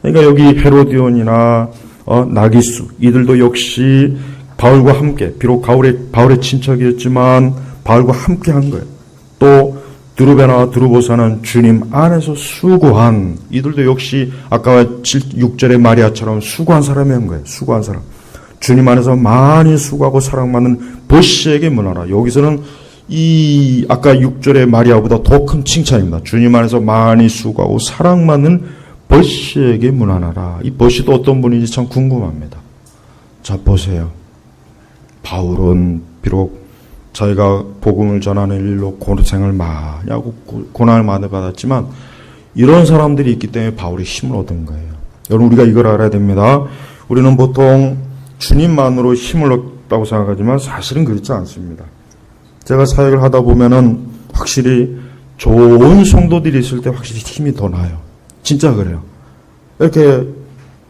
그러니까 여기 헤로디온이나 나기스 이들도 역시 바울과 함께, 비록 바울의 친척이었지만 바울과 함께 한 거예요. 또 두루베나와 두루보사는 주님 안에서 수고한, 이들도 역시 아까 6절의 마리아처럼 수고한 사람이 거예요. 수고한 사람. 주님 안에서 많이 수고하고 사랑받는 버시에게 문하라. 여기서는 이 아까 6절의 마리아보다 더 큰 칭찬입니다. 주님 안에서 많이 수고하고 사랑받는 버시에게 문안하라. 이 버시도 어떤 분인지 참 궁금합니다. 자, 보세요. 바울은 비록 자기가 복음을 전하는 일로 고생을 많이 하고 고난을 많이 받았지만 이런 사람들이 있기 때문에 바울이 힘을 얻은 거예요. 여러분, 우리가 이걸 알아야 됩니다. 우리는 보통 주님만으로 힘을 얻다고 생각하지만 사실은 그렇지 않습니다. 제가 사역을 하다 보면은 확실히 좋은 성도들이 있을 때 확실히 힘이 더 나요. 진짜 그래요. 이렇게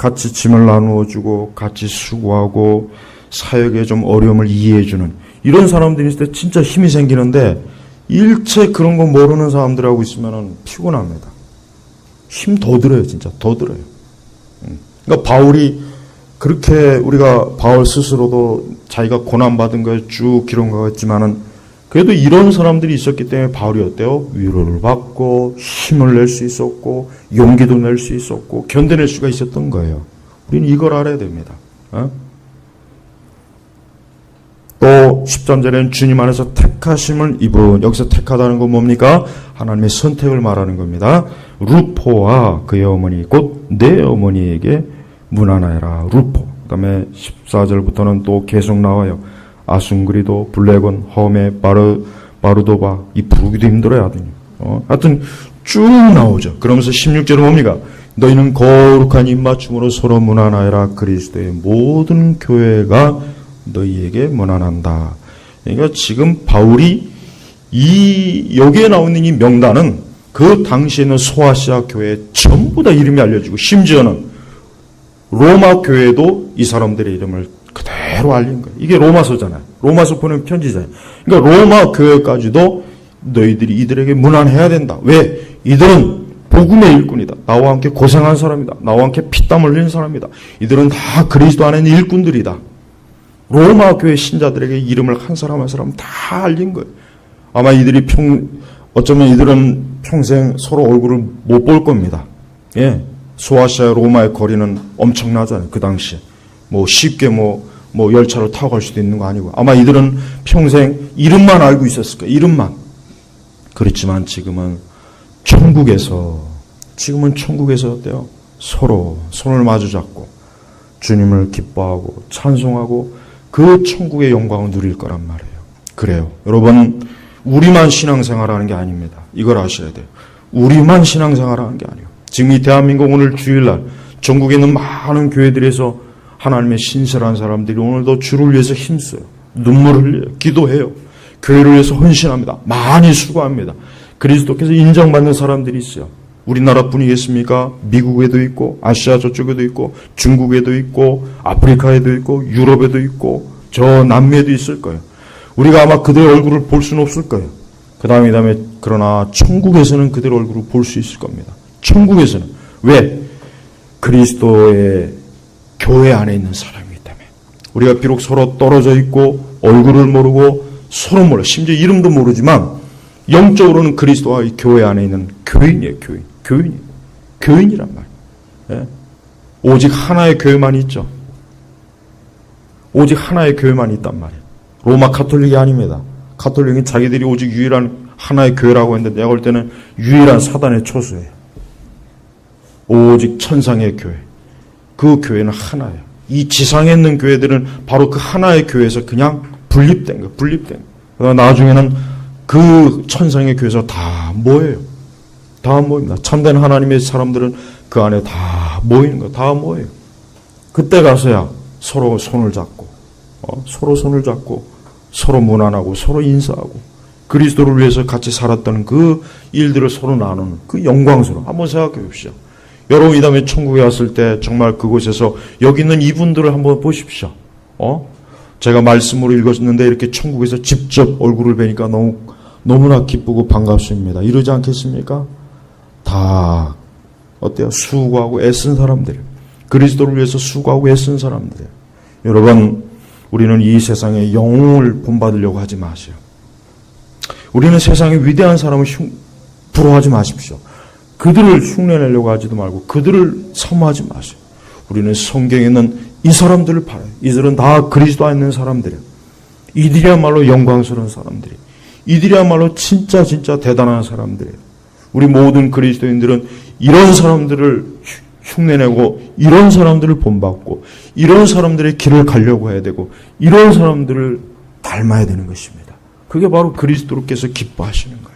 같이 짐을 나누어주고 같이 수고하고 사역에 좀 어려움을 이해해주는 이런 사람들이 있을 때 진짜 힘이 생기는데 일체 그런 거 모르는 사람들하고 있으면 피곤합니다. 힘 더 들어요. 진짜 더 들어요. 그러니까 바울이 그렇게 우리가 바울 스스로도 자기가 고난받은 거에 쭉 기록한 것 같지만은 그래도 이런 사람들이 있었기 때문에 바울이 어때요? 위로를 받고 힘을 낼 수 있었고 용기도 낼 수 있었고 견뎌낼 수가 있었던 거예요. 우리는 이걸 알아야 됩니다. 또 10절에는 주님 안에서 택하심을 입은, 여기서 택하다는 건 뭡니까? 하나님의 선택을 말하는 겁니다. 루포와 그의 어머니 곧 내 어머니에게 문안하여라. 루포. 그 다음에 14절부터는 또 계속 나와요. 아순그리도, 블레곤, 허메, 바르도바. 이 부르기도 힘들어요. 하여튼 쭉 나오죠. 그러면서 16절은 뭡니까? 너희는 거룩한 입맞춤으로 서로 문안하여라. 그리스도의 모든 교회가 너희에게 문안한다. 그러니까 지금 바울이 여기에 나오는 이 명단은 그 당시에는 소아시아 교회에 전부 다 이름이 알려지고 심지어는 로마 교회도 이 사람들의 이름을 그대로 알린 거예요. 이게 로마서잖아요. 로마서 보낸 편지잖아요. 그러니까 로마 교회까지도 너희들이 이들에게 문안해야 된다. 왜? 이들은 복음의 일꾼이다. 나와 함께 고생한 사람이다. 나와 함께 피땀 흘린 사람이다. 이들은 다 그리스도 안에 있는 일꾼들이다. 로마 교회 신자들에게 이름을 한 사람 한 사람 다 알린 거예요. 아마 이들이 어쩌면 이들은 평생 서로 얼굴을 못 볼 겁니다. 예. 소아시아 로마의 거리는 엄청나잖아요. 그 당시에. 쉽게 열차를 타고 갈 수도 있는 거 아니고. 아마 이들은 평생 이름만 알고 있었을 거예요. 이름만. 그렇지만 지금은 천국에서 어때요? 서로 손을 마주 잡고 주님을 기뻐하고 찬송하고 그 천국의 영광을 누릴 거란 말이에요. 그래요. 여러분, 우리만 신앙생활하는 게 아닙니다. 이걸 아셔야 돼요. 우리만 신앙생활하는 게 아니에요. 지금 이 대한민국 오늘 주일날 전국에 있는 많은 교회들에서 하나님의 신실한 사람들이 오늘도 주를 위해서 힘써요. 눈물을 흘려요. 기도해요. 교회를 위해서 헌신합니다. 많이 수고합니다. 그리스도께서 인정받는 사람들이 있어요. 우리나라뿐이겠습니까? 미국에도 있고 아시아 저쪽에도 있고 중국에도 있고 아프리카에도 있고 유럽에도 있고 저 남미에도 있을 거예요. 우리가 아마 그들의 얼굴을 볼 수는 없을 거예요. 그 다음에 그러나 천국에서는 그들의 얼굴을 볼 수 있을 겁니다. 천국에서는. 왜? 그리스도의 교회 안에 있는 사람이기 때문에. 우리가 비록 서로 떨어져 있고 얼굴을 모르고 서로 몰라 심지어 이름도 모르지만 영적으로는 그리스도와 이 교회 안에 있는 교인이에요. 교인이란 말이에요. 예? 오직 하나의 교회만 있죠. 오직 하나의 교회만 있단 말이에요. 로마 가톨릭이 아닙니다. 가톨릭은 자기들이 오직 유일한 하나의 교회라고 했는데 내가 볼 때는 유일한 사단의 초소예요. 오직 천상의 교회. 그 교회는 하나예요. 이 지상에 있는 교회들은 바로 그 하나의 교회에서 그냥 분립된 거예요. 그러나 나중에는 그 천상의 교회에서 다 모여요. 다 모입니다. 참된 하나님의 사람들은 그 안에 다 모이는 거예요. 다 모여요. 그때 가서야 서로 손을 잡고 서로 문안하고 서로 인사하고 그리스도를 위해서 같이 살았던 그 일들을 서로 나누는 그 영광스러움 한번 생각해 봅시다. 여러분 이 다음에 천국에 왔을 때 정말 그곳에서 여기 있는 이분들을 한번 보십시오. 제가 말씀으로 읽었는데 이렇게 천국에서 직접 얼굴을 뵈니까 너무나 기쁘고 반갑습니다. 이러지 않겠습니까? 다 어때요? 수고하고 애쓴 사람들이에요. 그리스도를 위해서 수고하고 애쓴 사람들이에요. 여러분 우리는 이 세상에 영웅을 본받으려고 하지 마세요. 우리는 세상에 위대한 사람을 부러워하지 마십시오. 그들을 흉내내려고 하지도 말고 그들을 사모하지 마세요. 우리는 성경에 있는 이 사람들을 바라요. 이들은 다 그리스도 안에 있는 사람들이에요. 이들이야말로 영광스러운 사람들이에요. 이들이야말로 진짜 대단한 사람들이에요. 우리 모든 그리스도인들은 이런 사람들을 흉내내고 이런 사람들을 본받고 이런 사람들의 길을 가려고 해야 되고 이런 사람들을 닮아야 되는 것입니다. 그게 바로 그리스도께서 기뻐하시는 거예요.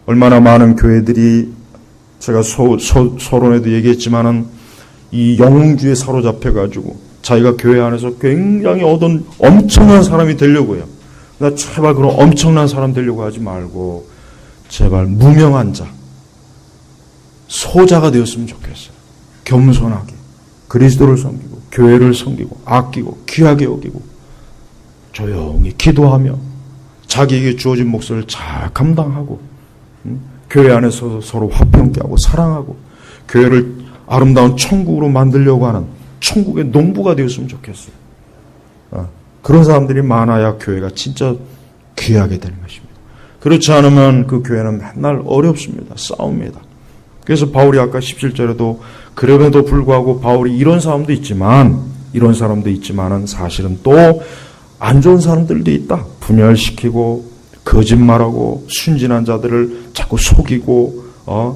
얼마나 많은 교회들이 제가 서론에도 얘기했지만은 이 영웅주의에 사로잡혀가지고 자기가 교회 안에서 굉장히 엄청난 사람이 되려고 해요. 나 제발 그런 엄청난 사람 되려고 하지 말고 제발 무명한 자, 소자가 되었으면 좋겠어요. 겸손하게 그리스도를 섬기고 교회를 섬기고 아끼고 귀하게 여기고 조용히 기도하며 자기에게 주어진 몫을 잘 감당하고 교회 안에서 서로 화평케 하고 사랑하고 교회를 아름다운 천국으로 만들려고 하는 천국의 농부가 되었으면 좋겠어요. 그런 사람들이 많아야 교회가 진짜 귀하게 되는 것입니다. 그렇지 않으면 그 교회는 맨날 어렵습니다. 싸웁니다. 그래서 바울이 아까 17절에도 그럼에도 불구하고 바울이 이런 사람도 있지만은 사실은 또 안 좋은 사람들도 있다. 분열시키고 거짓말하고 순진한 자들을 자꾸 속이고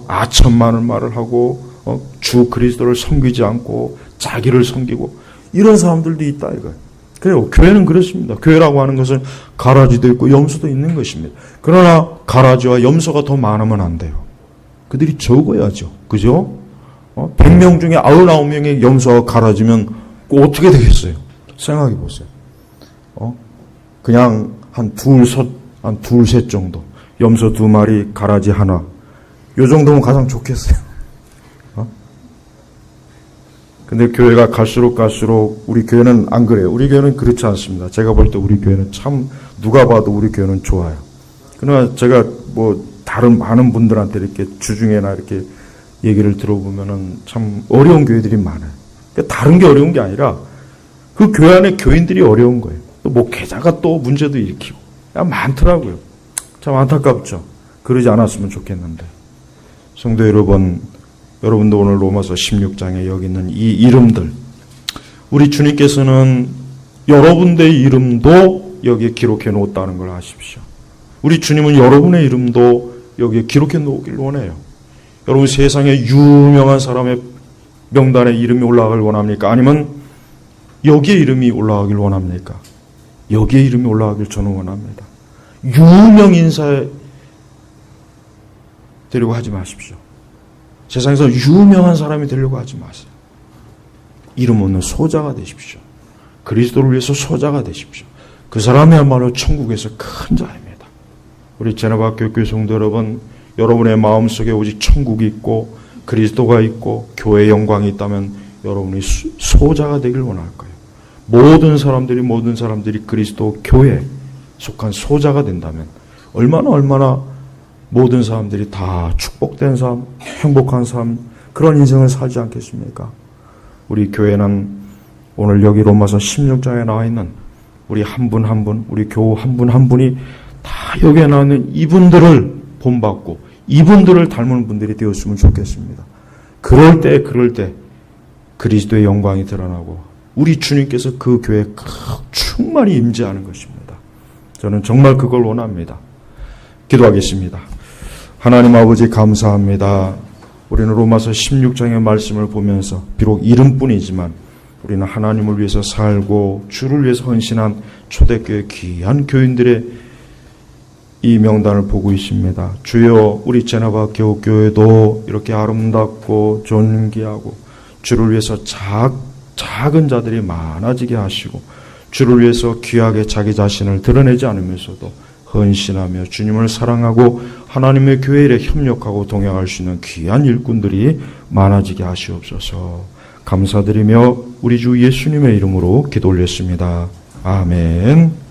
아첨많은 말을 하고 주 그리스도를 섬기지 않고 자기를 섬기고 이런 사람들도 있다 이거예요. 그래요. 교회는 그렇습니다. 교회라고 하는 것은 가라지도 있고 염소도 있는 것입니다. 그러나 가라지와 염소가 더 많으면 안 돼요. 그들이 적어야죠. 그죠? 100명 중에 99명의 염소가 가라지면 어떻게 되겠어요? 생각해 보세요. 그냥 한 둘셋 정도. 염소 2마리, 가라지 하나. 요 정도면 가장 좋겠어요. 근데 교회가 갈수록 우리 교회는 안 그래요. 우리 교회는 그렇지 않습니다. 제가 볼 때 우리 교회는 참 누가 봐도 우리 교회는 좋아요. 그러나 제가 다른 많은 분들한테 이렇게 주중에나 이렇게 얘기를 들어보면은 참 어려운 교회들이 많아요. 그러니까 다른 게 어려운 게 아니라 그 교회 안에 교인들이 어려운 거예요. 또 목회자가 또 문제도 일으키고 많더라고요. 참 안타깝죠. 그러지 않았으면 좋겠는데. 성도 여러분, 여러분도 오늘 로마서 16장에 여기 있는 이 이름들, 우리 주님께서는 여러분의 이름도 여기에 기록해 놓았다는 걸 아십시오. 우리 주님은 여러분의 이름도 여기에 기록해 놓기를 원해요. 여러분 세상에 유명한 사람의 명단에 이름이 올라가길 원합니까? 아니면 여기에 이름이 올라가길 원합니까? 여기에 이름이 올라가길 저는 원합니다. 유명 인사에 되려고 하지 마십시오. 세상에서 유명한 사람이 되려고 하지 마세요. 이름 없는 소자가 되십시오. 그리스도를 위해서 소자가 되십시오. 그 사람이야말로 천국에서 큰 자입니다. 우리 제나바 교회 성도 여러분, 여러분의 마음속에 오직 천국이 있고 그리스도가 있고 교회의 영광이 있다면 여러분이 소자가 되길 원할 거예요. 모든 사람들이 그리스도 교회에 속한 소자가 된다면 얼마나 모든 사람들이 다 축복된 삶, 행복한 삶, 그런 인생을 살지 않겠습니까? 우리 교회는 오늘 여기 로마서 16장에 나와 있는 우리 한 분 한 분, 우리 교우 한 분 한 분이 다 여기에 나와 있는 이분들을 본받고 이분들을 닮은 분들이 되었으면 좋겠습니다. 그럴 때 그리스도의 영광이 드러나고 우리 주님께서 그 교회에 충만히 임재하는 것입니다. 저는 정말 그걸 원합니다. 기도하겠습니다. 하나님 아버지 감사합니다. 우리는 로마서 16장의 말씀을 보면서 비록 이름뿐이지만 우리는 하나님을 위해서 살고 주를 위해서 헌신한 초대교회 귀한 교인들의 이 명단을 보고 있습니다. 주여 우리 제나바 교회도 이렇게 아름답고 존귀하고 주를 위해서 작은 자들이 많아지게 하시고 주를 위해서 귀하게 자기 자신을 드러내지 않으면서도 헌신하며 주님을 사랑하고 하나님의 교회 일에 협력하고 동행할 수 있는 귀한 일꾼들이 많아지게 하시옵소서. 감사드리며 우리 주 예수님의 이름으로 기도 올렸습니다. 아멘.